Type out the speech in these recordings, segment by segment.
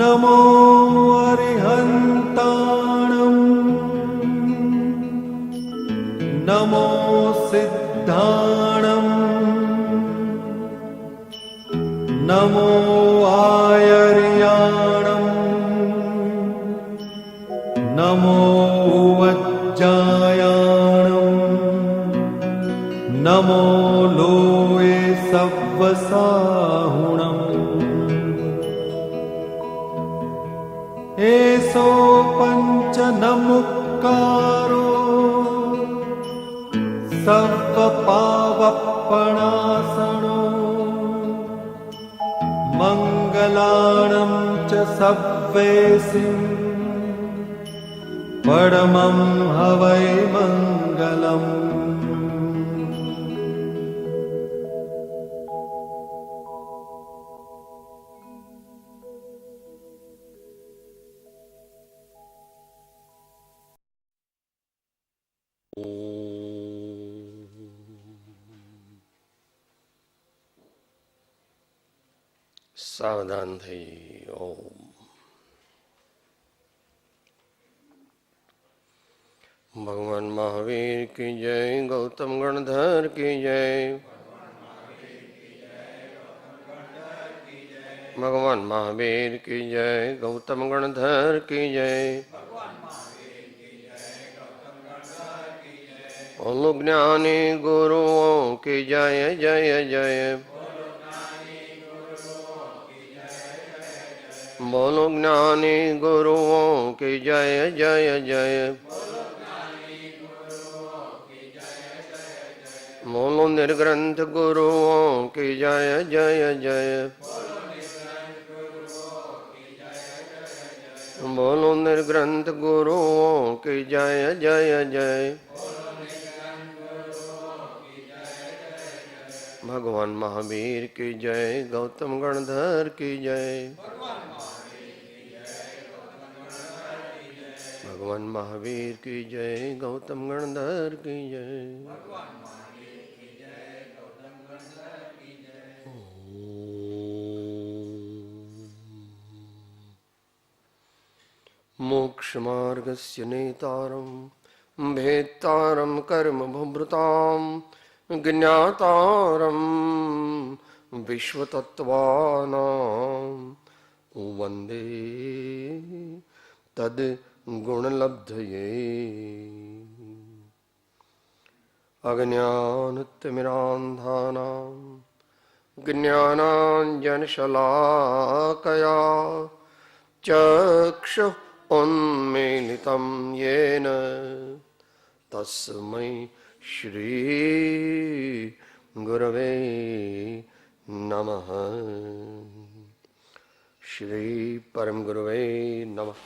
नमो अरिहन्ताणम् नमो सिद्धाणम् नमो आयर्याणम् नमो वज्जायाणम् नमो लोये सव्वसाहुणम् एसो पंच नमुक्कारो सर्वपावपणासनो मंगलाणं च सव्वेसिं परमं हवै मंगलम्। सावधान થઈ ओम। भगवान महावीर की जय, गौतम गणधर की जय, भगवान महावीर की जय, गौतम गणधर की जय। बोलो ज्ञानी गुरुओं की जय जय जय, बोलो ज्ञानी गुरुओं की जय जय जय, बोलो निर्ग्रंथ गुरुओं की जय जय जय, बोलो निर्ग्रंथ गुरुओं की जय जय जय। भगवान महावीर की जय, गौतम गणधर की जय, भगवान महावीर की जय, गौतम गणधर की जय। मोक्षमार्गस्य नेतारं भेत्तारं कर्मभुभृतां ज्ञातारं विश्वतत्त्वानां वन्दे तद्गुणलब्धये। अज्ञानतिमिरान्धानां ज्ञानाञ्जनशलाकया चक्षुः उन्मीलितं येन तस्मै श्री गुरवे नमः। श्री परम गुरवे नमः।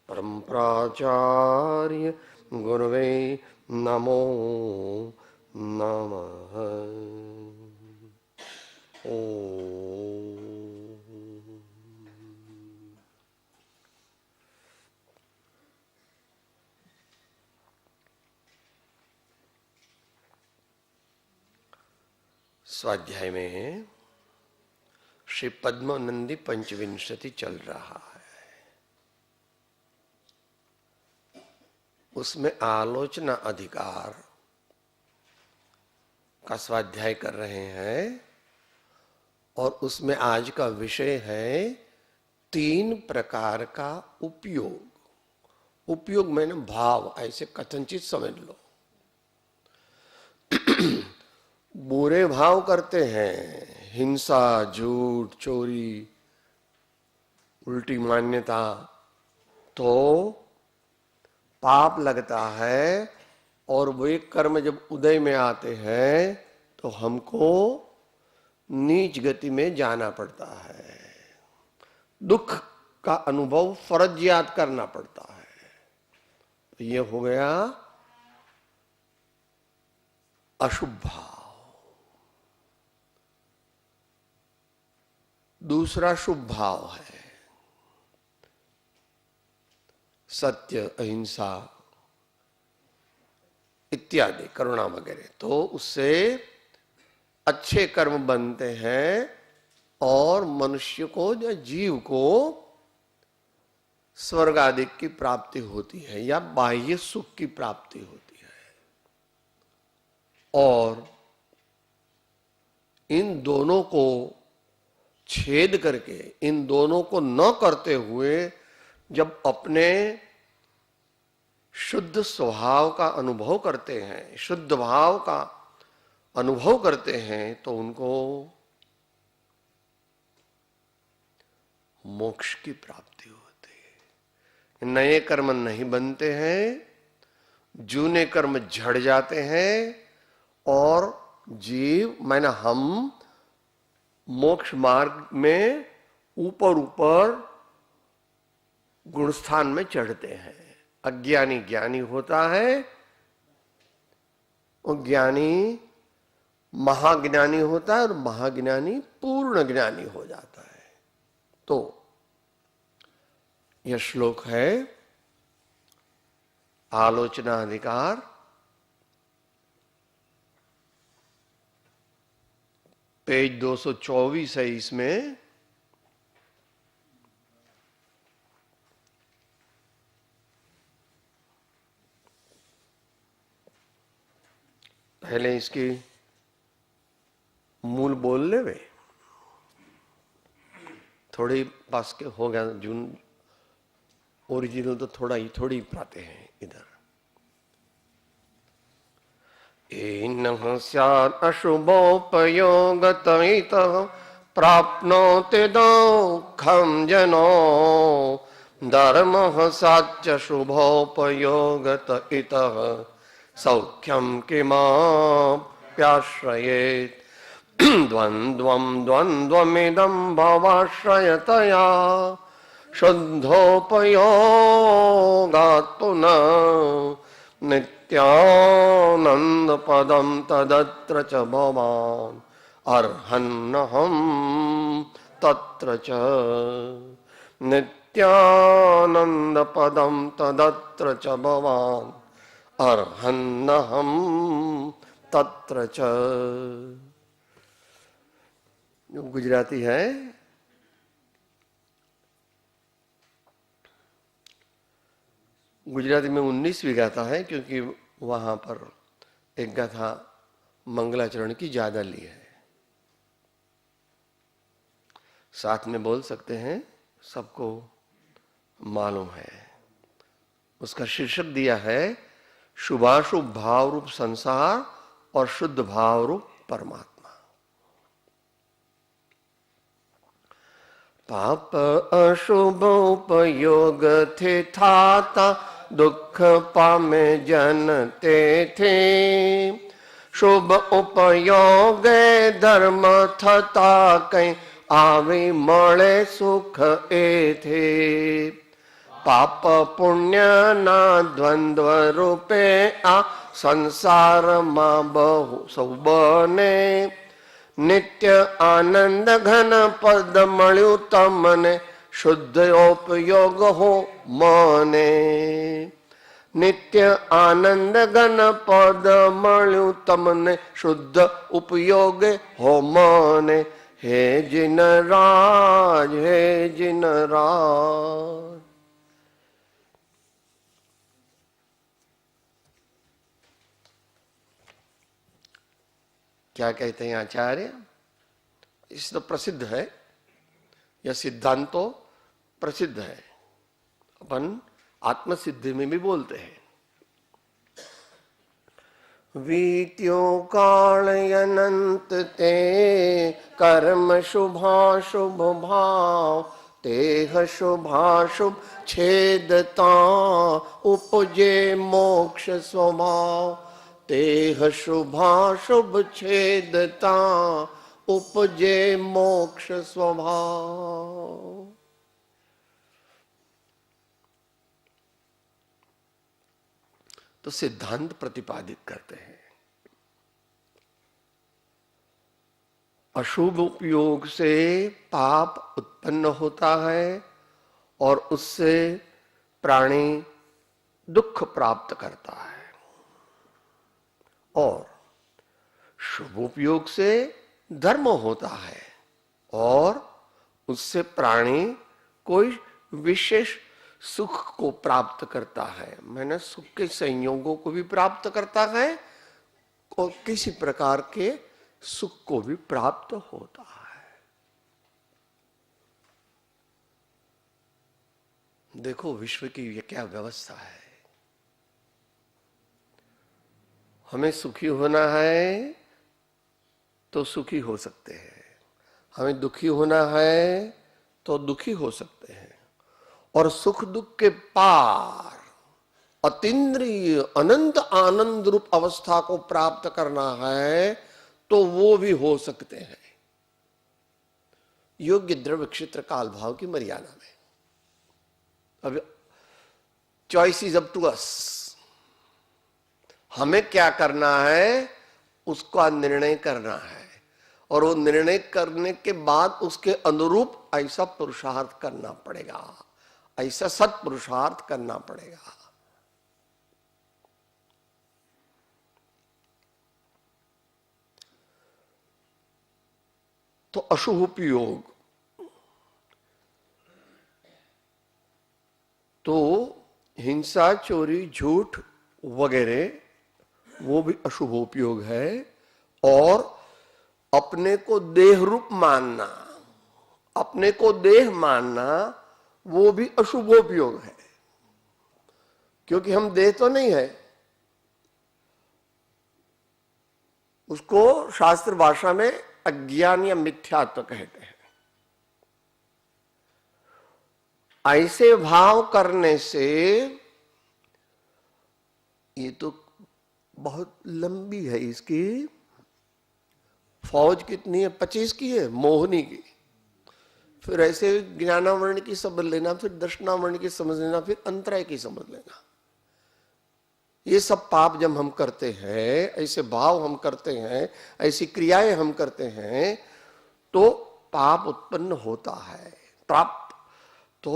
परम प्राचार्य गुरवे नमो नमः। ओम। स्वाध्याय में श्री पद्मानंदी पंचविंशति चल रहा है। उसमें आलोचना अधिकार का स्वाध्याय कर रहे हैं और उसमें आज का विषय है 3 प्रकार का उपयोग। उपयोग मैंने भाव, ऐसे कथनचित समझ लो। बुरे भाव करते हैं, हिंसा, झूठ, चोरी, उल्टी मान्यता, तो पाप लगता है और वे कर्म जब उदय में आते हैं तो हमको नीच गति में जाना पड़ता है। दुख का अनुभव फर्ज याद करना पड़ता है। तो ये हो गया अशुभ भाव। दूसरा शुभ भाव है सत्य, अहिंसा इत्यादि, करुणा वगैरह। तो उससे अच्छे कर्म बनते हैं और मनुष्य को या जीव को स्वर्ग आदि की प्राप्ति होती है या बाह्य सुख की प्राप्ति होती है। और इन दोनों को छेद करके, इन दोनों को न करते हुए जब अपने शुद्ध स्वभाव का अनुभव करते हैं, शुद्ध भाव का अनुभव करते हैं, तो उनको मोक्ष की प्राप्ति होती है। नए कर्म नहीं बनते हैं, जूने कर्म झड़ जाते हैं और जीव माने हम मोक्ष मार्ग में ऊपर ऊपर गुणस्थान में चढ़ते हैं। अज्ञानी ज्ञानी होता है और ज्ञानी महाज्ञानी होता है और महाज्ञानी पूर्ण ज्ञानी हो जाता है। तो यह श्लोक है आलोचना अधिकार, पेज 224 है। इसमें पहले इसकी मूल बोल ले वे, थोड़ी पास के हो गया। जून ओरिजिनल तो थोड़ी पाते हैं इधर। एनः स्यात् अशुभोपयोगतः प्राप्नोति दुःखं जनो धर्मः साच्च शुभोपयोगत इतः सौख्यं किमाप्याश्रयेत् द्वन्द्वं द्वन्द्वमिदं भवाश्रयतया शुद्धोपयोगात् पुनः नित्यानंद पदम तदत्र च भवान् अर्हन्नहं तत्र च नित्यानंद पदम तदत्र च भवान् अर्हन्नहं तत्र च। गुजराती है। गुजराती में 19वीं गाथा है क्योंकि वहां पर एक गाथा मंगलाचरण की ज्यादा ली है। साथ में बोल सकते हैं, सबको मालूम है। उसका शीर्षक दिया है शुभाशुभ भाव रूप संसार और शुद्ध भाव रूप परमात्मा। पाप अशुभ उपयोग थे थाता दुख पामे जन ते थे शुभ उपयोग धर्म थता कई आवे मळे सुख ए थे। पाप पुण्य ना द्वंद्व रूपे आ संसार मा बहु सौ बने नित्य आनंद घन पद मळ्यु तमने शुद्ध उपयोग हो मने। नित्य आनंद घन पद मळ्यु तमने शुद्ध उपयोग हो मने। हे जिन राज, हे जिन राज। क्या कहते हैं आचार्य? इस तो प्रसिद्ध है, यह सिद्धांत तो प्रसिद्ध है, अपन आत्मसिद्धि में भी बोलते हैं। वीत्यो काल अनंत ते कर्म शुभाशुभ भाव तेह शुभाशुभ छेदता उपजे मोक्ष स्वभाव। तेह शुभाशुभ छेदता उपजे मोक्ष स्वभाव। तो सिद्धांत प्रतिपादित करते हैं अशुभ उपयोग से पाप उत्पन्न होता है और उससे प्राणी दुख प्राप्त करता है, और शुभ उपयोग से धर्म होता है और उससे प्राणी कोई विशेष सुख को प्राप्त करता है, मैंने सुख के संयोगों को भी प्राप्त करता है और किसी प्रकार के सुख को भी प्राप्त होता है। देखो विश्व की ये क्या व्यवस्था है। हमें सुखी होना है तो सुखी हो सकते हैं, हमें दुखी होना है तो दुखी हो सकते हैं, और सुख दुख के पार अतीन्द्रिय अनंत आनंद रूप अवस्था को प्राप्त करना है तो वो भी हो सकते हैं, योग्य द्रव्य क्षेत्र काल भाव की मर्यादा में। अब choice is up to us, हमें क्या करना है उसका निर्णय करना है, और वो निर्णय करने के बाद उसके अनुरूप ऐसा पुरुषार्थ करना पड़ेगा, ऐसा सत्पुरुषार्थ करना पड़ेगा। तो अशुभ योग तो हिंसा, चोरी, झूठ वगैरह वो भी अशुभ उपयोग है, और अपने को देह रूप मानना, अपने को देह मानना वो भी अशुभ उपयोग है, क्योंकि हम देह तो नहीं है। उसको शास्त्र भाषा में अज्ञान या मिथ्यात्व कहते हैं। ऐसे भाव करने से, ये तो बहुत लंबी है, इसकी फौज कितनी है, 25 की है मोहनी की, फिर ऐसे ज्ञानावरण की समझ लेना, फिर दर्शनावरण की समझ लेना, फिर अंतराय की समझ लेना। ये सब पाप जब हम करते हैं, ऐसे भाव हम करते हैं, ऐसी क्रियाएं हम करते हैं, तो पाप उत्पन्न होता है। पाप तो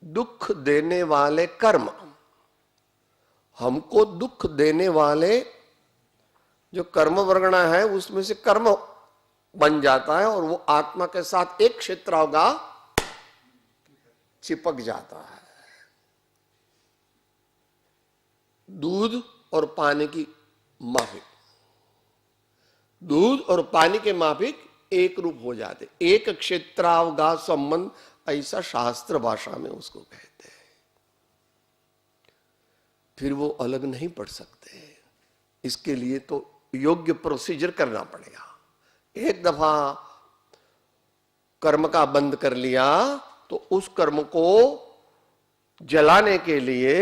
दुख देने वाले कर्म, हमको दुख देने वाले जो कर्म वर्गणा है उसमें से कर्म बन जाता है, और वो आत्मा के साथ एक क्षेत्र होगा चिपक जाता है। दूध और पानी की माफिक, दूध और पानी के माफिक एक रूप हो जाते, एक क्षेत्रावगा संबंध, ऐसा शास्त्र भाषा में उसको कहते हैं। फिर वो अलग नहीं पड़ सकते, इसके लिए तो योग्य प्रोसीजर करना पड़ेगा। एक दफा कर्म का बंद कर लिया तो उस कर्म को जलाने के लिए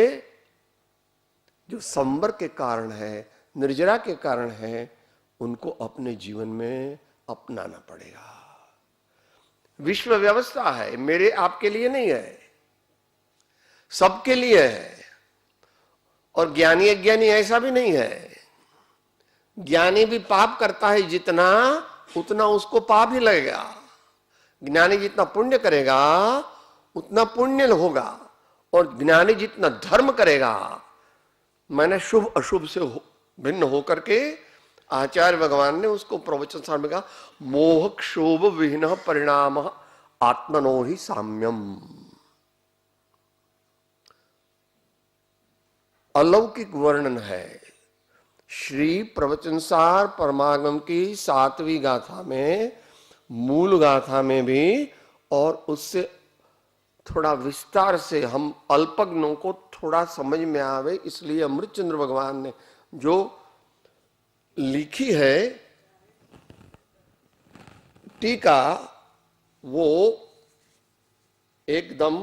जो संवर के कारण है, निर्जरा के कारण है, उनको अपने जीवन में अपनाना पड़ेगा। विश्व व्यवस्था है, मेरे आपके लिए नहीं है, सबके लिए है। और ज्ञानी अज्ञानी ऐसा भी नहीं है, ज्ञानी भी पाप करता है जितना, उतना उसको पाप ही लगेगा। ज्ञानी जितना पुण्य करेगा उतना पुण्य होगा, और ज्ञानी जितना धर्म करेगा, मैंने शुभ अशुभ से भिन्न होकर के, आचार्य भगवान ने उसको प्रवचन सार में कहा, मोह क्षोभ विहीन परिणाम आत्मनो ही साम्यम। अलौकिक वर्णन है श्री प्रवचनसार परमागम की 7वीं गाथा में, मूल गाथा में भी, और उससे थोड़ा विस्तार से हम अल्पज्ञों को थोड़ा समझ में आवे, इसलिए अमृतचंद्र भगवान ने जो लिखी है टीका, वो एकदम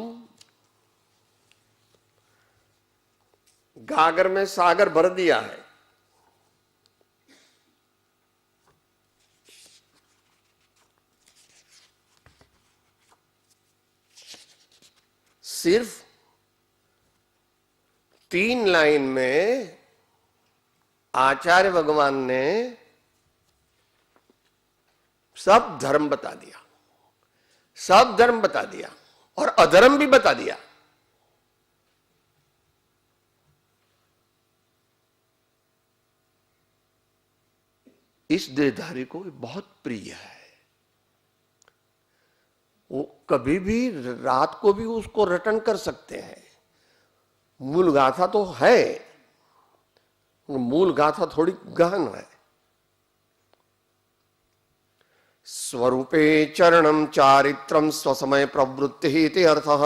गागर में सागर भर दिया है। सिर्फ 3 लाइन में आचार्य भगवान ने सब धर्म बता दिया, सब धर्म बता दिया, और अधर्म भी बता दिया। इस देहधारी को बहुत प्रिय है। वो कभी भी रात को भी उसको रटन कर सकते हैं। मूल गाथा तो है, मूल गाथा थोड़ी गहन है। स्वरूपे चरणम चारित्रम स्वसमय प्रवृत्ति इति अर्थः,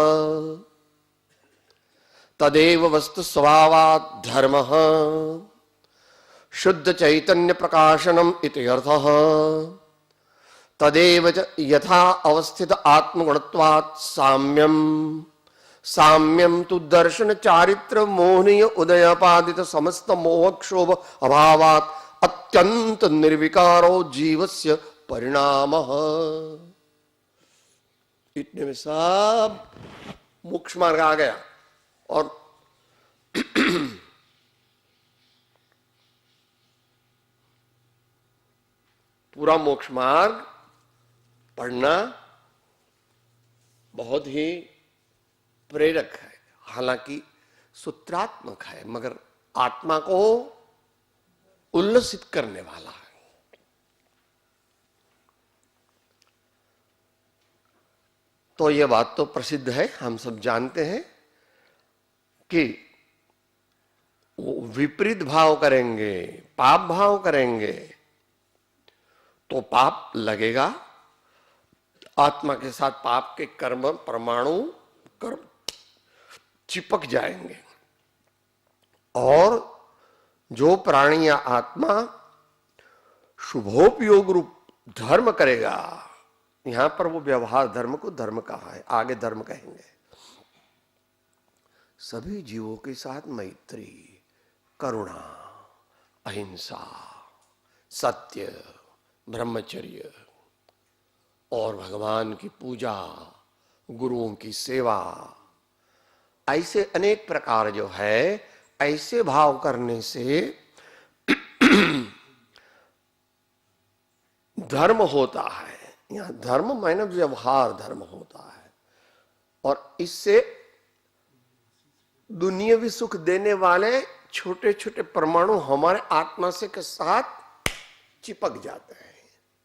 तदेव वस्तु स्वभावात् धर्मः, शुद्ध चैतन्य प्रकाशनम इति अर्थः, तदेव च यथा अवस्थित आत्मगुणत्वात् साम्यम, साम्यम तु दर्शन चारित्र मोहनीय उदयपादित समस्त मोह क्षोभ अभावात् अत्यंत निर्विकारो जीवस्य परिणामः। इतने में सब मोक्ष मार्ग आ गया। और पूरा मोक्ष मार्ग पढ़ना बहुत ही प्रेरक है, हालांकि सूत्रात्मक है, मगर आत्मा को उल्लसित करने वाला है। तो यह बात तो प्रसिद्ध है, हम सब जानते हैं कि वो विपरीत भाव करेंगे, पाप भाव करेंगे तो पाप लगेगा। आत्मा के साथ पाप के कर्म परमाणु कर्म चिपक जाएंगे। और जो प्राणी या आत्मा शुभोपयोग रूप धर्म करेगा, यहां पर वो व्यवहार धर्म को धर्म कहा है, आगे धर्म कहेंगे। सभी जीवों के साथ मैत्री, करुणा, अहिंसा, सत्य, ब्रह्मचर्य और भगवान की पूजा, गुरुओं की सेवा, ऐसे अनेक प्रकार जो है, ऐसे भाव करने से धर्म होता है। यहां धर्म माने व्यवहार धर्म होता है। और इससे दुनियावी सुख देने वाले छोटे छोटे परमाणु हमारे आत्मा से के साथ चिपक जाते हैं,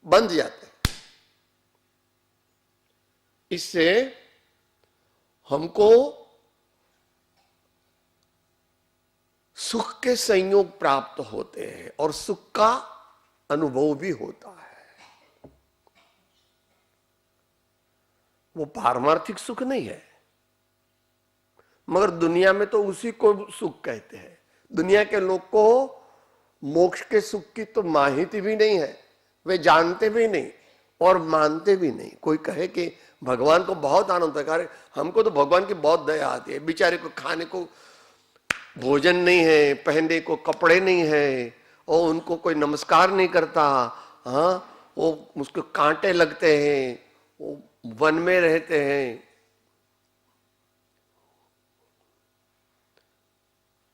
बंध जाते हैं। इससे हमको सुख के संयोग प्राप्त होते हैं और सुख का अनुभव भी होता है। वो पारमार्थिक सुख नहीं है, मगर दुनिया में तो उसी को सुख कहते हैं। दुनिया के लोग को मोक्ष के सुख की तो माहिती भी नहीं है, वे जानते भी नहीं और मानते भी नहीं। कोई कहे कि भगवान को बहुत आनंद है, हमको तो भगवान की बहुत दया आती है, बेचारे को खाने को भोजन नहीं है, पहनने को कपड़े नहीं है, और उनको कोई नमस्कार नहीं करता। हाँ, वो उसको कांटे लगते हैं, वो वन में रहते हैं।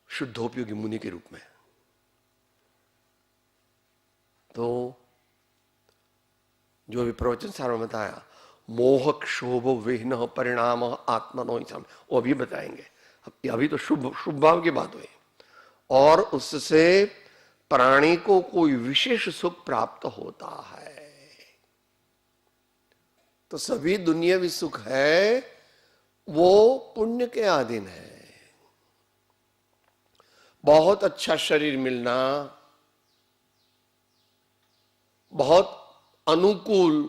शुद्धोपयोगी मुनि के रूप में। तो जो भी प्रवचन सार में बताया, मोह क्षोभ विघ्न परिणाम आत्मनो ही, वो भी बताएंगे। अभी तो शुभ भाव की बात हुई। और उससे प्राणी को कोई विशेष सुख प्राप्त होता है। तो सभी दुनियावी सुख है वो पुण्य के अधीन है। बहुत अच्छा शरीर मिलना, बहुत अनुकूल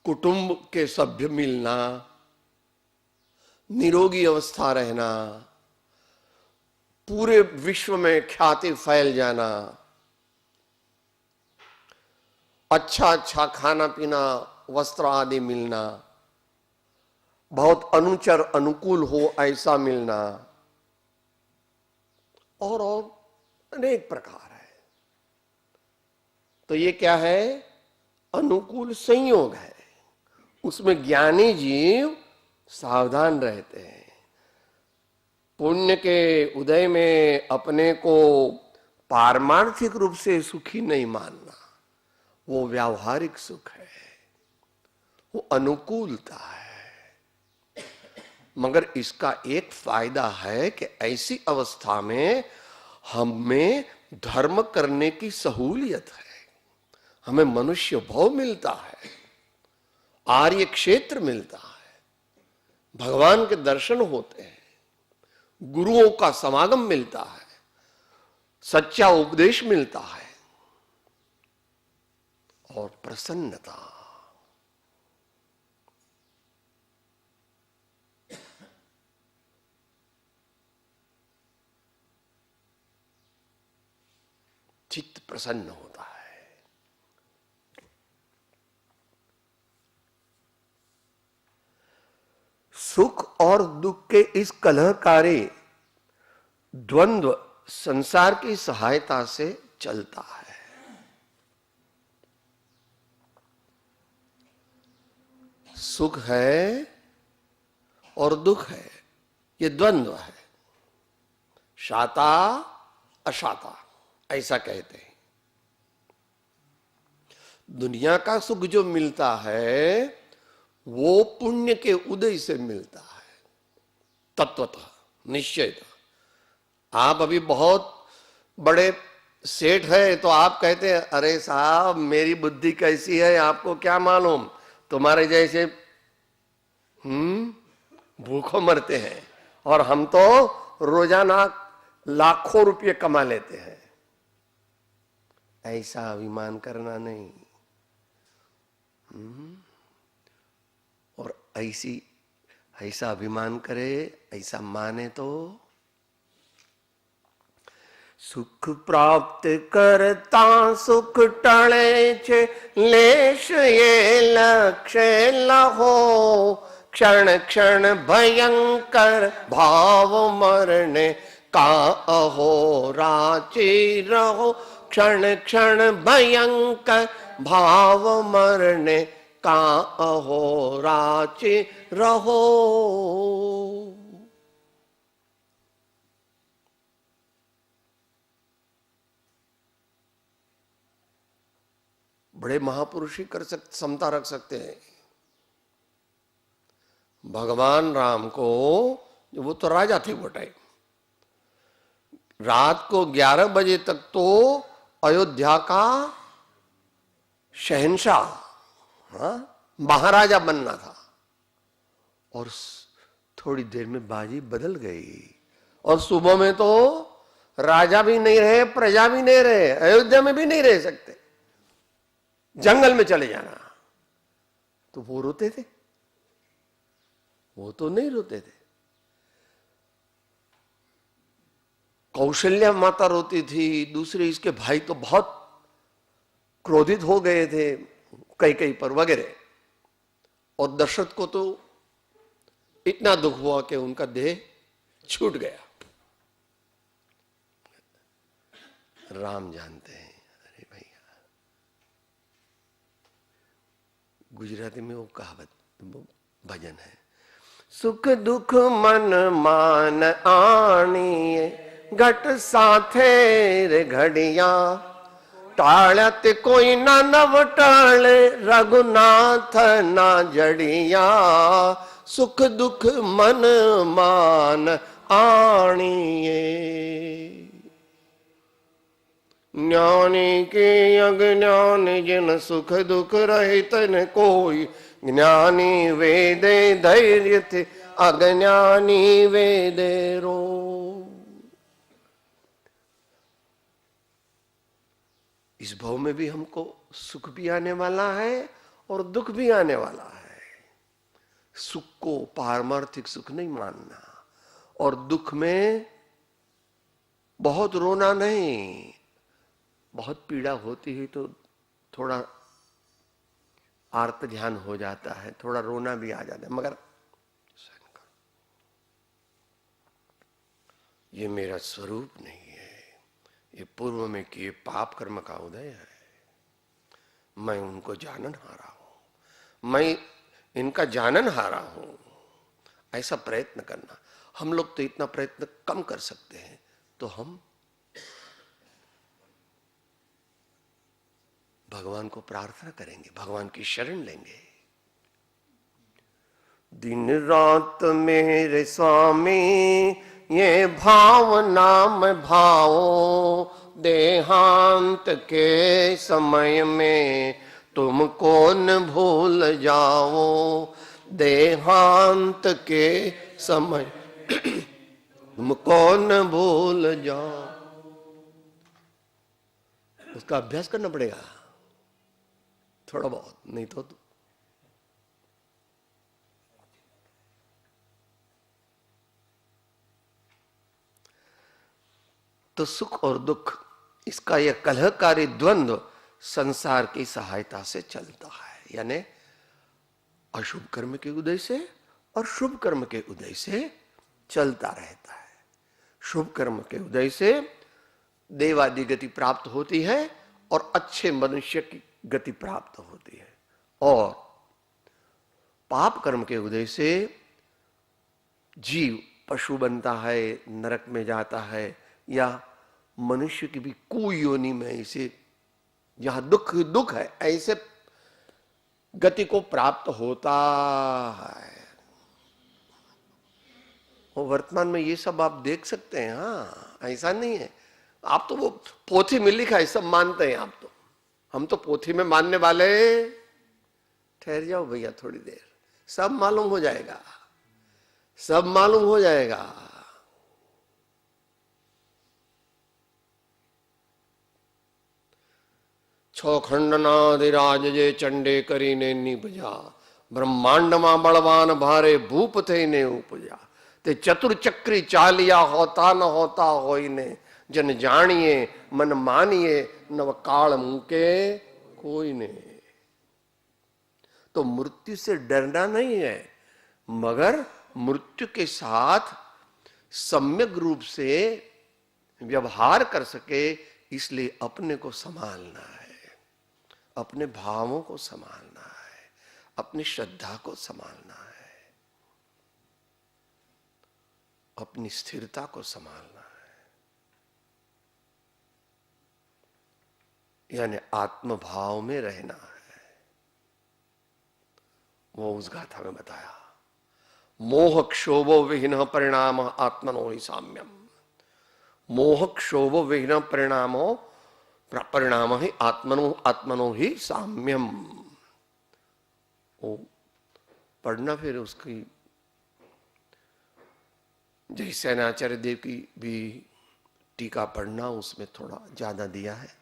कुटुंब के सभ्य मिलना, निरोगी अवस्था रहना, पूरे विश्व में ख्याति फैल जाना, अच्छा खाना पीना, वस्त्र आदि मिलना, बहुत अनुचर अनुकूल हो ऐसा मिलना, और अनेक प्रकार है। तो ये क्या है? अनुकूल संयोग है। उसमें ज्ञानी जीव सावधान रहते हैं। पुण्य के उदय में अपने को पारमार्थिक रूप से सुखी नहीं मानना, वो व्यावहारिक सुख है, वो अनुकूलता है। मगर इसका एक फायदा है कि ऐसी अवस्था में हमें धर्म करने की सहूलियत है, हमें मनुष्य भाव मिलता है, आर्य क्षेत्र मिलता है। भगवान के दर्शन होते हैं, गुरुओं का समागम मिलता है, सच्चा उपदेश मिलता है और प्रसन्नता। चित्त प्रसन्न होता है। सुख और दुख के इस कलहकारी द्वंद्व संसार की सहायता से चलता है। सुख है और दुख है, ये द्वंद्व है, शाता अशाता ऐसा कहते हैं। दुनिया का सुख जो मिलता है वो पुण्य के उदय से मिलता है, तत्वतः निश्चयतः। आप अभी बहुत बड़े सेठ है तो आप कहते हैं अरे साहब मेरी बुद्धि कैसी है आपको क्या मालूम, तुम्हारे जैसे भूखों मरते हैं और हम तो रोजाना लाखों रुपये कमा लेते हैं। ऐसा अभिमान करना नहीं। और ऐसा अभिमान करे, ऐसा माने तो सुख प्राप्त करता सुख टळे छे, लेश ये लक्ष्य लहो, क्षण क्षण भयंकर भाव मरने का अहो राची रहो, क्षण क्षण भयंकर भाव मरने का अहो राची रहो। बड़े महापुरुष ही कर सकते, समता रख सकते हैं। भगवान राम को, वो तो राजा थे वो टाइम, रात को 11 बजे तक तो अयोध्या का शहंशाह, महाराजा बनना था, और थोड़ी देर में बाजी बदल गई और सुबह में तो राजा भी नहीं रहे, प्रजा भी नहीं रहे, अयोध्या में भी नहीं रह सकते, जंगल में चले जाना। तो वो रोते थे? वो तो नहीं रोते थे। कौशल्या माता रोती थी, दूसरे इसके भाई तो बहुत क्रोधित हो गए थे कैकेयी पर वगैरह, और दशरथ को तो इतना दुख हुआ कि उनका देह छूट गया। राम जानते हैं। अरे भैया, गुजराती में वो कहावत, वो भजन है, सुख दुख मन मान आनिए, घट साथे रे घड़िया, टालत कोई ना नव टाले, रघुनाथ ना जड़िया, सुख दुख मन मान आनिए। ज्ञानी के अज्ञान जिन सुख दुख रहित न कोई, ज्ञानी वेदे धैर्य थे, अज्ञानी वेदे रो। इस भव में भी हमको सुख भी आने वाला है और दुख भी आने वाला है। सुख को पारमार्थिक सुख नहीं मानना, और दुख में बहुत रोना नहीं। बहुत पीड़ा होती है तो थोड़ा आर्त ध्यान हो जाता है, थोड़ा रोना भी आ जाता है, मगर ये मेरा स्वरूप नहीं है, ये पूर्व में किए पाप कर्म का उदय है। मैं उनको जानन हारा हूं, मैं इनका जानन हारा हूं। ऐसा प्रयत्न करना। हम लोग तो इतना प्रयत्न कम कर सकते हैं, तो हम भगवान को प्रार्थना करेंगे, भगवान की शरण लेंगे। दिन रात मेरे स्वामी ये भाव नाम भाओ, देहांत के समय में तुम कौन भूल जाओ, देहांत के समय तुमको न भूल जाओ। उसका अभ्यास करना पड़ेगा थोड़ा बहुत, नहीं तो सुख और दुख, इसका यह कलहकारी द्वंद्व संसार की सहायता से चलता है। यानी अशुभ कर्म के उदय से और शुभ कर्म के उदय से चलता रहता है। शुभ कर्म के उदय से देवादि गति प्राप्त होती है और अच्छे मनुष्य की गति प्राप्त होती है, और पाप कर्म के उदय से जीव पशु बनता है, नरक में जाता है, या मनुष्य की भी कुयोनि में ऐसे जहां दुख दुख है ऐसे गति को प्राप्त होता है। वो वर्तमान में ये सब आप देख सकते हैं। हाँ, ऐसा नहीं है आप तो वो पोथी में लिखा है सब मानते हैं आप तो, हम तो पोथी में मानने वाले। ठहर जाओ भैया थोड़ी देर, सब मालूम हो जाएगा, सब मालूम हो जाएगा। छो खंडनादिराज जे चंडे करी ने निपजा, ब्रह्मांड में बलवान भारे भूप थे ने उपजा। ते चतुर चक्री चालिया होता न होता होई ने, जन जानिए मन मानिए नव काल मुके कोई ने। तो मृत्यु से डरना नहीं है, मगर मृत्यु के साथ सम्यक रूप से व्यवहार कर सके इसलिए अपने को संभालना है, अपने भावों को संभालना है, अपनी श्रद्धा को संभालना है, अपनी स्थिरता को संभालना है। यानी आत्म भाव में रहना है। वो उस गाथा में बताया, मोह क्षोभो विहीन परिणाम आत्मनो ही साम्यम। मोह क्षोभ विहीन परिणाम ही आत्मनो ही साम्यम। वो पढ़ना फिर उसकी जैसे आचार्य देव की भी टीका पढ़ना, उसमें थोड़ा ज्यादा दिया है।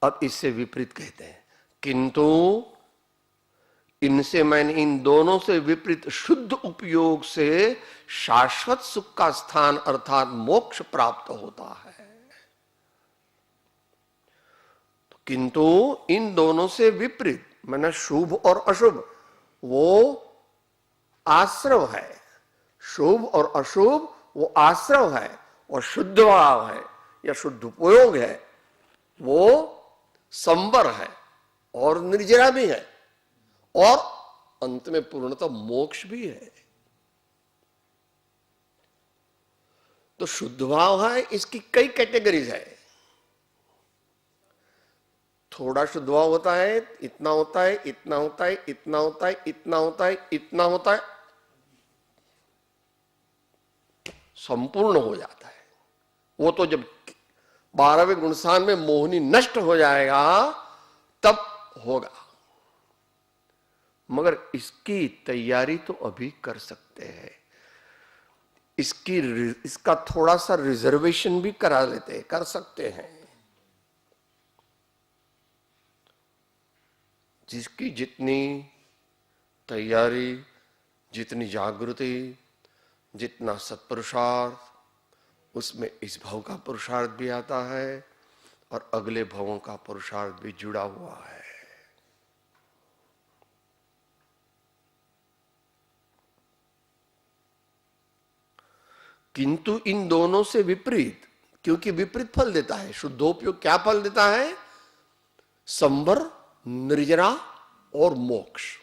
अब इससे विपरीत कहते हैं, किंतु इनसे मैंने इन दोनों से विपरीत शुद्ध उपयोग से शाश्वत सुख का स्थान अर्थात मोक्ष प्राप्त होता है। तो किंतु इन दोनों से विपरीत मैंने शुभ और अशुभ, वो आश्रव है। शुभ और अशुभ वो आश्रव है, और शुद्ध भाव है या शुद्ध उपयोग है वो संवर है और निर्जरा भी है, और अंत में पूर्णतः मोक्ष भी है। तो शुद्ध भाव है, इसकी कई कैटेगरीज है। थोड़ा शुद्ध भाव होता है, इतना होता है, इतना होता है, इतना होता है, इतना होता है, इतना होता है, संपूर्ण हो जाता है। वो तो जब 12वें गुणस्थान में मोहिनी नष्ट हो जाएगा तब होगा, मगर इसकी तैयारी तो अभी कर सकते हैं। इसका थोड़ा सा रिजर्वेशन भी करा लेते, कर सकते हैं। जिसकी जितनी तैयारी, जितनी जागृति, जितना सत्पुरुषार्थ, उसमें इस भाव का पुरुषार्थ भी आता है और अगले भावों का पुरुषार्थ भी जुड़ा हुआ है। किंतु इन दोनों से विपरीत, क्योंकि विपरीत फल देता है। शुद्धोपयोग क्या फल देता है? संवर, निर्जरा और मोक्ष।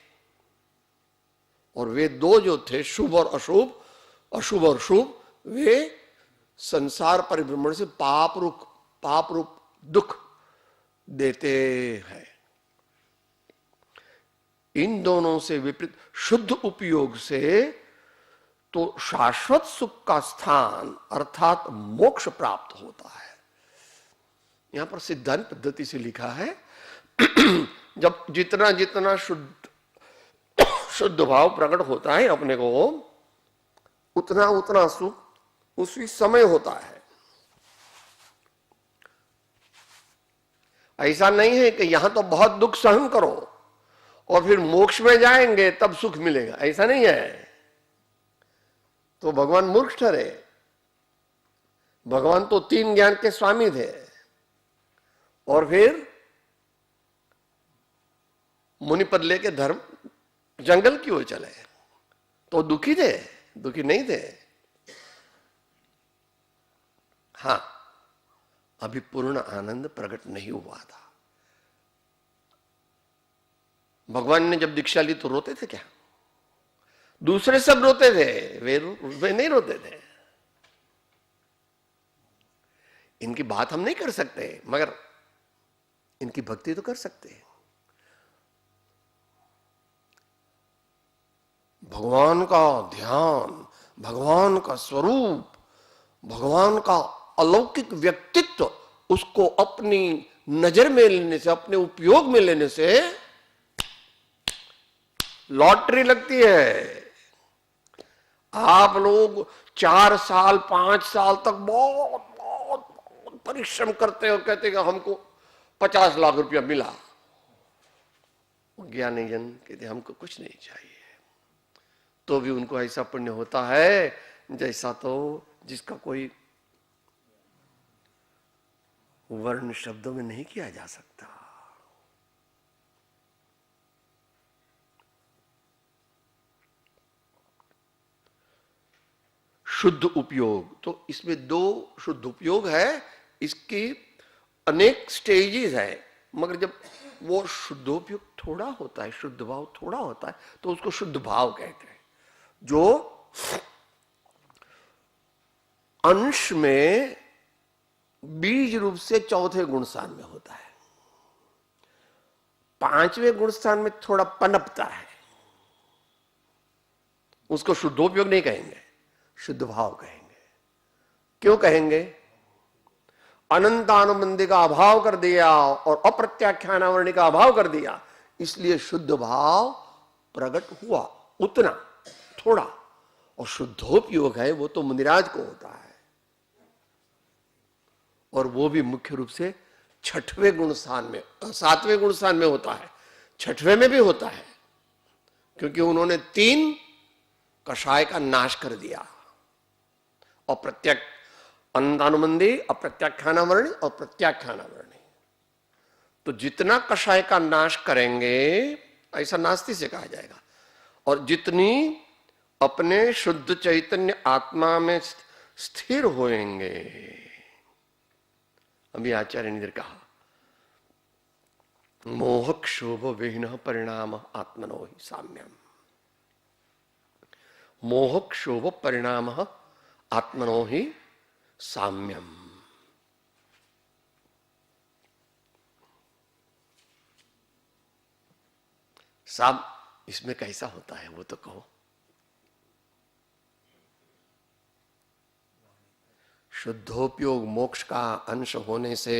और वे दो जो थे शुभ और अशुभ, अशुभ और शुभ, वे संसार परिभ्रमण से पाप रूप दुख देते हैं। इन दोनों से विपरीत शुद्ध उपयोग से तो शाश्वत सुख का स्थान अर्थात मोक्ष प्राप्त होता है। यहां पर सिद्धांत पद्धति से लिखा है जब जितना जितना शुद्ध शुद्ध भाव प्रकट होता है अपने को, उतना उतना सुख उसी समय होता है। ऐसा नहीं है कि यहां तो बहुत दुख सहन करो और फिर मोक्ष में जाएंगे तब सुख मिलेगा, ऐसा नहीं है। तो भगवान मूर्ख ठहरे। भगवान तो 3 ज्ञान के स्वामी थे और फिर मुनिपद लेके धर्म जंगल की ओर चले, तो दुखी थे? दुखी नहीं थे। हां, अभी पूर्ण आनंद प्रकट नहीं हुआ था। भगवान ने जब दीक्षा ली तो रोते थे क्या? दूसरे सब रोते थे, वे नहीं रोते थे। इनकी बात हम नहीं कर सकते, मगर इनकी भक्ति तो कर सकते हैं। भगवान का ध्यान, भगवान का स्वरूप, भगवान का अलौकिक व्यक्तित्व, उसको अपनी नजर में लेने से, अपने उपयोग में लेने से लॉटरी लगती है। आप लोग 4 साल 5 साल तक बहुत बहुत बहुत परिश्रम करते हो, कहते कि हमको 50 लाख रुपया मिला। ज्ञानी जन कहते हमको कुछ नहीं चाहिए, तो भी उनको ऐसा पुण्य होता है जैसा तो जिसका कोई वर्ण शब्दों में नहीं किया जा सकता। शुद्ध उपयोग, तो इसमें 2 शुद्ध उपयोग है। इसकी अनेक स्टेजेस है, मगर जब वो शुद्धोपयोग थोड़ा होता है, शुद्ध भाव थोड़ा होता है, तो उसको शुद्ध भाव कहते हैं। जो अंश में बीज रूप से 4थे गुण स्थान में होता है, 5वें गुण स्थान में थोड़ा पनपता है, उसको शुद्धोपयोग नहीं कहेंगे, शुद्ध भाव कहेंगे। क्यों कहेंगे? अनंतानुबंधी का अभाव कर दिया और अप्रत्याख्यानावरणी का अभाव कर दिया, इसलिए शुद्ध भाव प्रकट हुआ उतना थोड़ा। और शुद्धोपयोग है वो तो मुनिराज को होता है, और वो भी मुख्य रूप से 6वें गुण स्थान में, 7वें गुण स्थान में होता है, 6वें में भी होता है, क्योंकि उन्होंने 3 कषाय का नाश कर दिया। अप्रत्यक्ष अनंतानुबंधी, अप्रत्याख्यानावरणी और प्रत्याख्यानावरणी। तो जितना कषाय का नाश करेंगे, ऐसा नास्ति से कहा जाएगा, और जितनी अपने शुद्ध चैतन्य आत्मा में स्थिर होएंगे। अभी आचार्य ने कहा, मोह क्षोभ विहीन परिणाम आत्मनो ही साम्यम। मोह क्षोभ परिणाम आत्मनो ही साम्यम। साब इसमें कैसा होता है वो तो कहो। शुद्धोपयोग मोक्ष का अंश होने से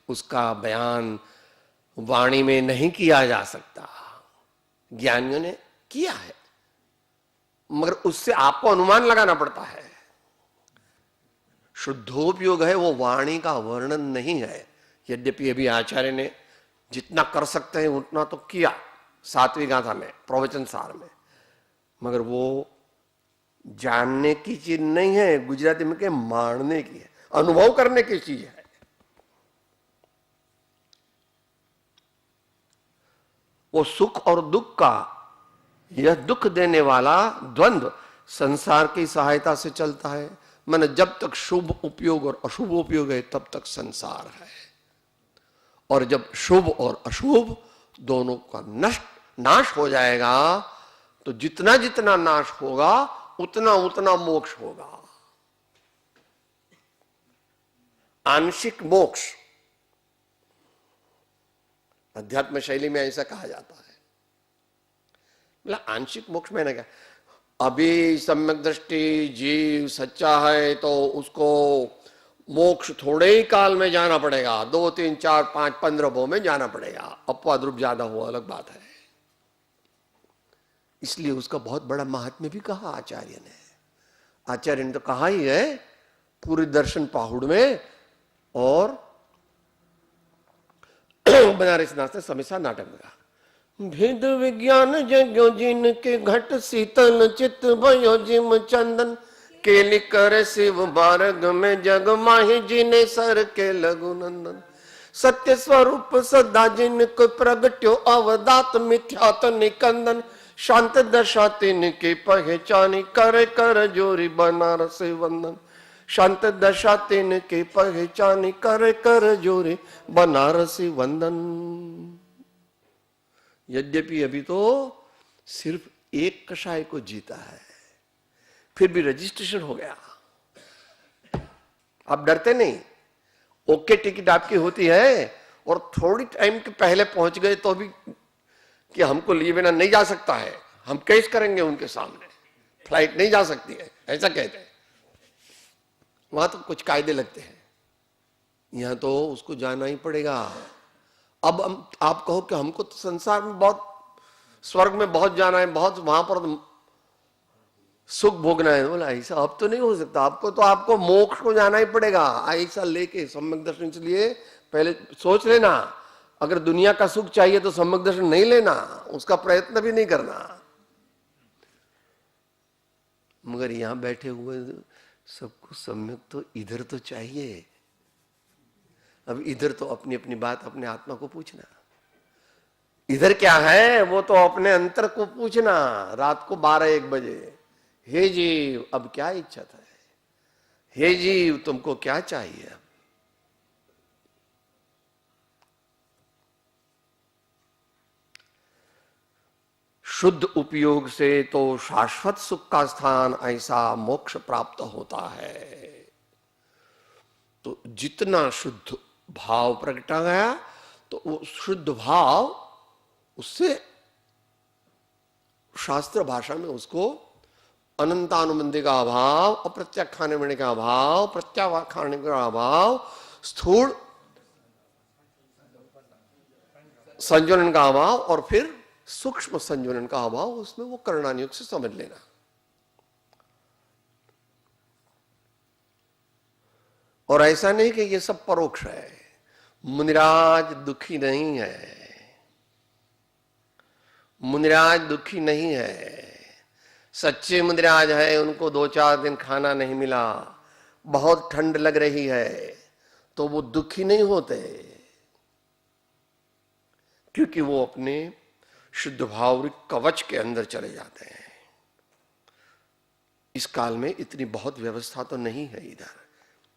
उसका बयान वाणी में नहीं किया जा सकता। ज्ञानियों ने किया है, मगर उससे आपको अनुमान लगाना पड़ता है। शुद्धोपयोग है वो वाणी का वर्णन नहीं है। यद्यपि अभी आचार्य ने जितना कर सकते हैं उतना तो किया 7वीं गाथा में, प्रवचन सार में, मगर वो जानने की चीज नहीं है, गुजराती में के माणने की है, अनुभव करने की चीज है। वो सुख और दुख का, यह दुख देने वाला द्वंद्व संसार की सहायता से चलता है। माने जब तक शुभ उपयोग और अशुभ उपयोग है तब तक संसार है, और जब शुभ और अशुभ दोनों का नाश हो जाएगा तो जितना जितना नाश होगा उतना उतना मोक्ष होगा। आंशिक मोक्ष अध्यात्म शैली में ऐसा कहा जाता है। मतलब आंशिक मोक्ष मैंने क्या, अभी सम्यक दृष्टि जीव सच्चा है तो उसको मोक्ष थोड़े ही काल में जाना पड़ेगा, 2, 3, 4, 5, 15 भव में जाना पड़ेगा। अपवाद रूप ज्यादा हुआ अलग बात है। इसलिए उसका बहुत बड़ा महात्म्य भी कहा आचार्य ने। आचार्य ने तो कहा ही है पूरी दर्शन पाहुड़ में और बनारस नाथ समीसा नाटक में कहा, भेद विज्ञान जग्यो जिन के घट शीतल चित भयो जिम चंदन केलि कर शिव बारग में जग माहि जिने सर के लघु नंदन सत्य स्वरूप सदा जिन को प्रगट्यो अवदात मिथ्यात निकंदन शांत दशा तिन के पहचानी कर कर जोरी बनारस वंदन शांत दशा तिन के पहचानी कर कर जोरी बनारसी वंदन। यद्यपि अभी तो सिर्फ एक कषाय को जीता है, फिर भी रजिस्ट्रेशन हो गया। आप डरते नहीं, ओके टिकट आपकी होती है और थोड़ी टाइम के पहले पहुंच गए तो भी कि हमको लिए बिना नहीं जा सकता है, हम केस करेंगे उनके सामने, फ्लाइट नहीं जा सकती है, ऐसा कहते हैं। वहां तो कुछ कायदे लगते हैं, यहां तो उसको जाना ही पड़ेगा। अब आप कहो कि हमको तो संसार में बहुत, स्वर्ग में बहुत जाना है, बहुत वहां पर सुख भोगना है। बोला ऐसा अब तो नहीं हो सकता, आपको मोक्ष को जाना ही पड़ेगा। ऐसा लेके सम्यक दर्शन, इसलिए पहले सोच लेना, अगर दुनिया का सुख चाहिए तो सम्यक दर्शन नहीं लेना, उसका प्रयत्न भी नहीं करना। मगर यहां बैठे हुए सबको सम्यक तो इधर तो चाहिए। अब इधर तो अपनी अपनी बात अपने आत्मा को पूछना, इधर क्या है वो तो अपने अंतर को पूछना। रात को 12-1 बजे, हे जीव अब क्या इच्छा था, हे जीव तुमको क्या चाहिए। अब शुद्ध उपयोग से तो शाश्वत सुख का स्थान ऐसा मोक्ष प्राप्त होता है। तो जितना शुद्ध भाव प्रगटा गया तो वो शुद्ध भाव, उससे शास्त्र भाषा में उसको अनंतानुबंधी का अभाव, अप्रत्याख्यान होने का अभाव, प्रत्याख्यान का अभाव, स्थूल संयोजन का अभाव और फिर सूक्ष्म संयोजन का अभाव, उसमें वो करणानुयोग से समझ लेना। और ऐसा नहीं कि ये सब परोक्ष है। मुनिराज दुखी नहीं है, मुनिराज दुखी नहीं है। सच्चे मुनिराज है, उनको 2-4 दिन खाना नहीं मिला, बहुत ठंड लग रही है, तो वो दुखी नहीं होते, क्योंकि वो अपने शुद्ध भाव कवच के अंदर चले जाते हैं। इस काल में इतनी बहुत व्यवस्था तो नहीं है इधर,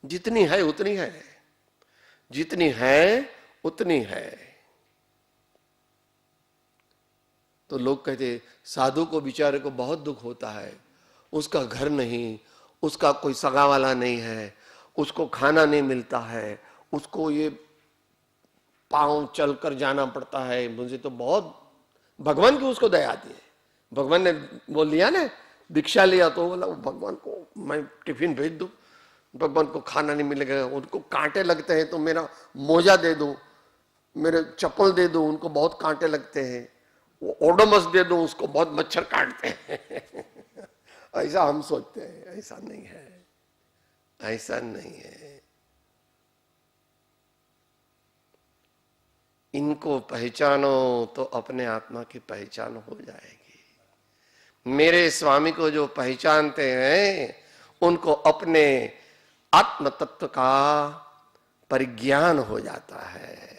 जितनी है उतनी है, जितनी है उतनी है। तो लोग कहते साधु को बेचारे को बहुत दुख होता है, उसका घर नहीं, उसका कोई सगा वाला नहीं है, उसको खाना नहीं मिलता है, उसको ये पांव चलकर जाना पड़ता है। मुझे तो बहुत, भगवान की उसको दया आती है। भगवान ने बोल लिया ना, दीक्षा लिया तो बोला भगवान को मैं टिफिन भेज दूं, भगवान को खाना नहीं मिलेगा, उनको कांटे लगते हैं तो मेरा मोजा दे दूं, मेरे चप्पल दे दूं, उनको बहुत कांटे लगते हैं, वो ओडोमस दे दूं, उसको बहुत मच्छर काटते हैं। ऐसा हम सोचते हैं, ऐसा नहीं है, ऐसा नहीं है। इनको पहचानो तो अपने आत्मा की पहचान हो जाएगी। मेरे स्वामी को जो पहचानते हैं उनको अपने आत्म तत्व का परिज्ञान हो जाता है।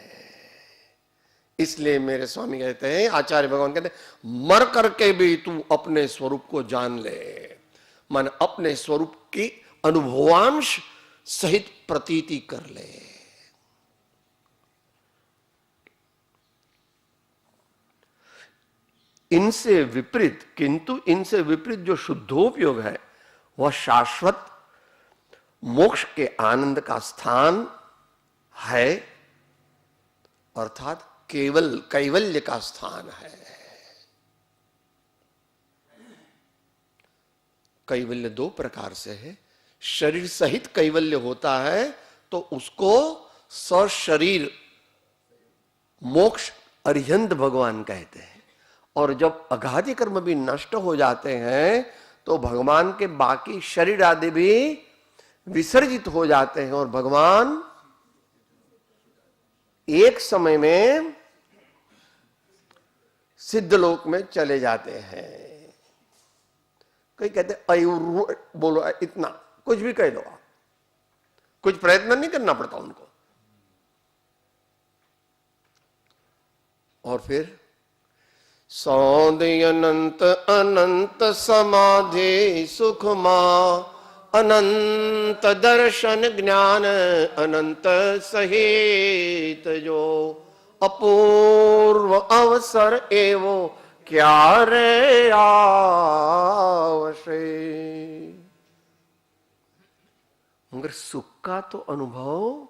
इसलिए मेरे स्वामी कहते हैं, आचार्य भगवान कहते हैं, मर करके भी तू अपने स्वरूप को जान ले, मन अपने स्वरूप की अनुभवांश सहित प्रतीति कर ले। इनसे विपरीत, किंतु इनसे विपरीत जो शुद्धोपयोग है वह शाश्वत मोक्ष के आनंद का स्थान है, अर्थात केवल कैवल्य का स्थान है। कैवल्य 2 प्रकार से है, शरीर सहित कैवल्य होता है तो उसको सशरीर मोक्ष अरिहंत भगवान कहते हैं। और जब अघाती कर्म भी नष्ट हो जाते हैं तो भगवान के बाकी शरीर आदि भी विसर्जित हो जाते हैं और भगवान एक समय में सिद्ध लोक में चले जाते हैं। कई कहते अयुर बोलो, इतना कुछ भी कह दो आप, कुछ प्रयत्न नहीं करना पड़ता उनको। और फिर सौंदर्य अनंत अनंत समाधि सुख मां, अनंत दर्शन ज्ञान अनंत सहित जो, अपूर्व अवसर एवो क्या रे आवशे। मगर सुख का तो अनुभव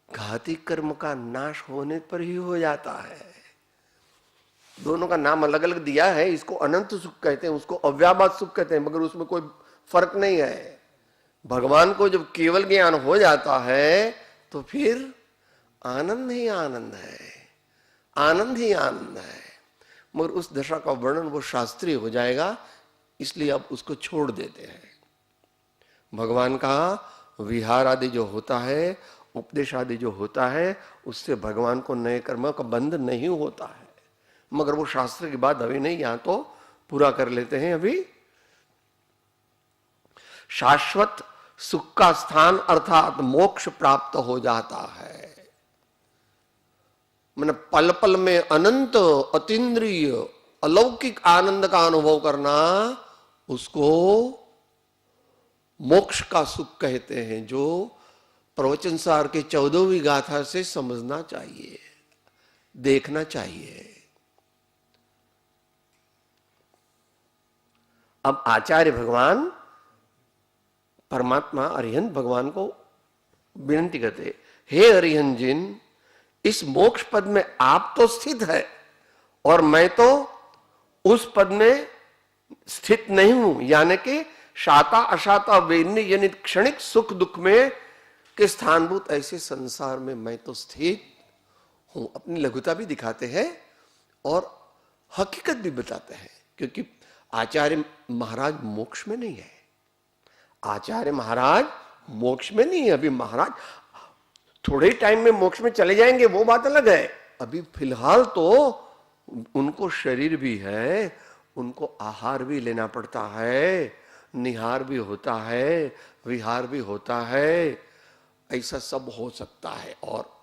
घाती कर्म का नाश होने पर ही हो जाता है। दोनों का नाम अलग अलग दिया है, इसको अनंत सुख कहते हैं, उसको अव्याबाद सुख कहते हैं, मगर उसमें कोई फर्क नहीं है। भगवान को जब केवल ज्ञान हो जाता है तो फिर आनंद ही आनंद है, आनंद ही आनंद है। मगर उस दशा का वर्णन वो शास्त्रीय हो जाएगा, इसलिए अब उसको छोड़ देते हैं। भगवान का विहार आदि जो होता है, उपदेश आदि जो होता है, उससे भगवान को नए कर्म का बंध नहीं होता है। मगर वो शास्त्र की बात अभी नहीं, यहां तो पूरा कर लेते हैं। अभी शाश्वत सुख का स्थान अर्थात मोक्ष प्राप्त हो जाता है। मैंने पल पल में अनंत अतीन्द्रिय अलौकिक आनंद का अनुभव करना, उसको मोक्ष का सुख कहते हैं, जो प्रवचन सार के 14वीं गाथा से समझना चाहिए, देखना चाहिए। अब आचार्य भगवान परमात्मा अरिहंत भगवान को विनती करते, हे अरिहंत जिन, इस मोक्ष पद में आप तो स्थित है और मैं तो उस पद में स्थित नहीं हूं, यानी कि शाता अशाता वेन्य जनित क्षणिक सुख दुख में के स्थानभूत ऐसे संसार में मैं तो स्थित हूं। अपनी लघुता भी दिखाते हैं और हकीकत भी बताते हैं, क्योंकि आचार्य महाराज मोक्ष में नहीं है। आचार्य महाराज मोक्ष में नहीं है। अभी महाराज थोड़े टाइम में मोक्ष में चले जाएंगे, वो बात अलग है। अभी फिलहाल तो उनको शरीर भी है, उनको आहार भी लेना पड़ता है, निहार भी होता है, विहार भी होता है, ऐसा सब हो सकता है। और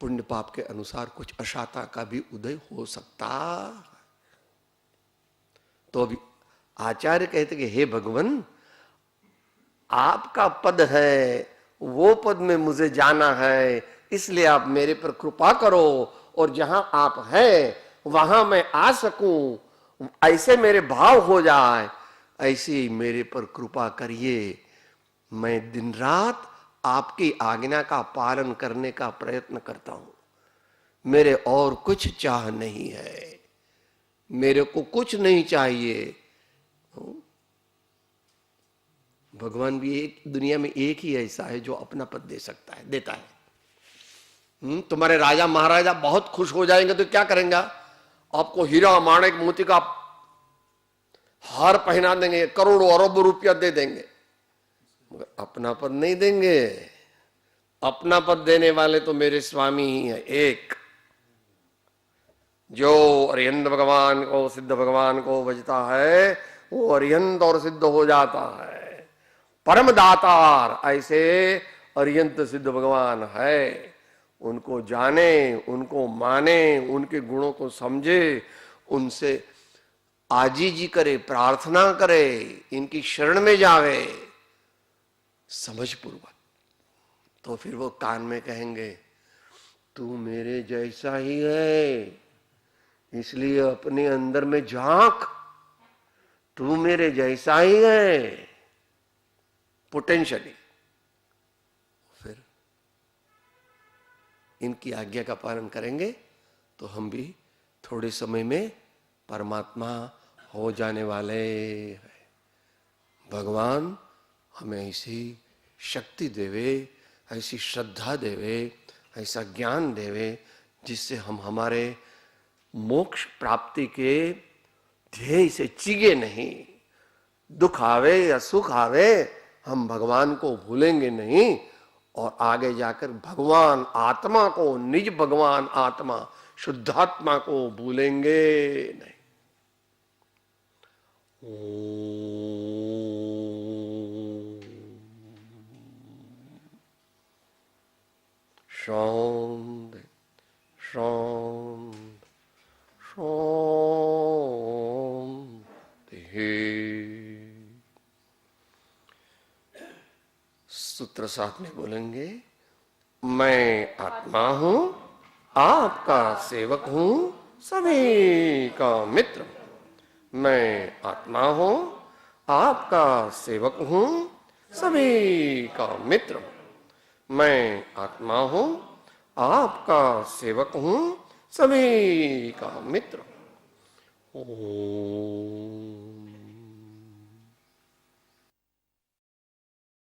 पुण्य पाप के अनुसार कुछ अशाता का भी उदय हो सकता है। तो अभी आचार्य कहते कि हे भगवान, आपका पद है, वो पद में मुझे जाना है, इसलिए आप मेरे पर कृपा करो और जहां आप हैं वहां मैं आ सकूं, ऐसे मेरे भाव हो जाए, ऐसे ही मेरे पर कृपा करिए। मैं दिन रात आपकी आज्ञा का पालन करने का प्रयत्न करता हूं, मेरे और कुछ चाह नहीं है, मेरे को कुछ नहीं चाहिए। भगवान भी एक दुनिया में एक ही ऐसा है जो अपना पद दे सकता है, देता है। तुम्हारे राजा महाराजा बहुत खुश हो जाएंगे तो क्या करेंगे? आपको हीरा माणिक मोती का हार पहना देंगे, करोड़ों अरबों रुपया दे देंगे, मगर अपना पद नहीं देंगे। अपना पद देने वाले तो मेरे स्वामी ही है एक। जो अरिहंत भगवान को, सिद्ध भगवान को भजता है, वो अरिहंत और सिद्ध हो जाता है। परम दातार ऐसे अरिहंत सिद्ध भगवान है। उनको जाने, उनको माने, उनके गुणों को समझे, उनसे आजीजी करे, प्रार्थना करे, इनकी शरण में जावे समझ पूर्वक, तो फिर वो कान में कहेंगे तू मेरे जैसा ही है, इसलिए अपने अंदर में झांक, तू मेरे जैसा ही है पोटेंशियली। फिर इनकी आज्ञा का पालन करेंगे तो हम भी थोड़े समय में परमात्मा हो जाने वाले हैं। भगवान हमें ऐसी शक्ति देवे, ऐसी श्रद्धा देवे, ऐसा ज्ञान देवे जिससे हम हमारे मोक्ष प्राप्ति के ध्येय से चिगे नहीं। दुख आवे या सुख आवे, हम भगवान को भूलेंगे नहीं और आगे जाकर भगवान आत्मा को, निज भगवान आत्मा शुद्धात्मा को भूलेंगे नहीं। शांति शांति शांति। सूत्र साथ में बोलेंगे। मैं आत्मा हूं, आपका सेवक हूं, सभी का मित्र। मैं आत्मा हूं, आपका सेवक हूं, सभी का मित्र। मैं आत्मा हूं, आपका सेवक हूं, सभी का मित्र। ओम।